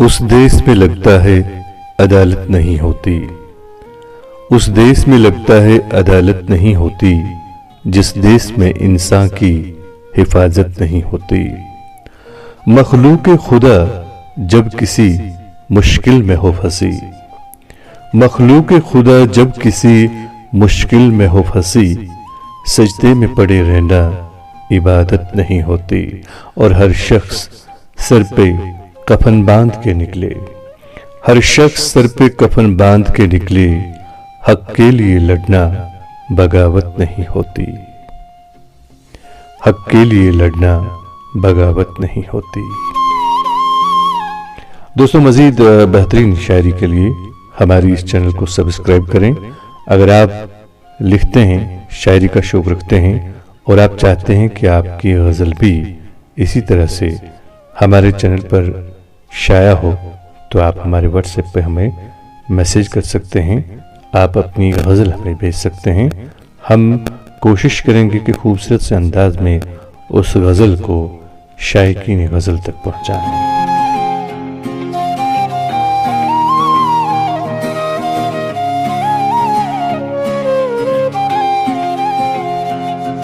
उस देश में लगता है अदालत नहीं होती, उस देश में लगता है अदालत नहीं होती, जिस देश में इंसान की हिफाजत नहीं होती। मखलूक खुदा जब किसी मुश्किल में हो फंसी, मखलूक खुदा जब किसी मुश्किल में हो फंसी, सजदे में पड़े रहना इबादत नहीं होती। और हर शख्स सर पे कफन बांध के निकले, हर शख्स सर पे कफन बांध के निकले, हक के लिए लड़ना बगावत नहीं होती, हक के लिए लड़ना बगावत नहीं होती। दोस्तों, मजीद बेहतरीन शायरी के लिए हमारी इस चैनल को सब्सक्राइब करें। अगर आप लिखते हैं, शायरी का शौक रखते हैं और आप चाहते हैं कि आपकी गज़ल भी इसी तरह से हमारे चैनल पर शाया हो, तो आप हमारे व्हाट्सएप पे हमें मैसेज कर सकते हैं। आप अपनी गज़ल हमें भेज सकते हैं। हम कोशिश करेंगे कि खूबसूरत से अंदाज में उस गज़ल को शायकीन गज़ल तक पहुंचाएं।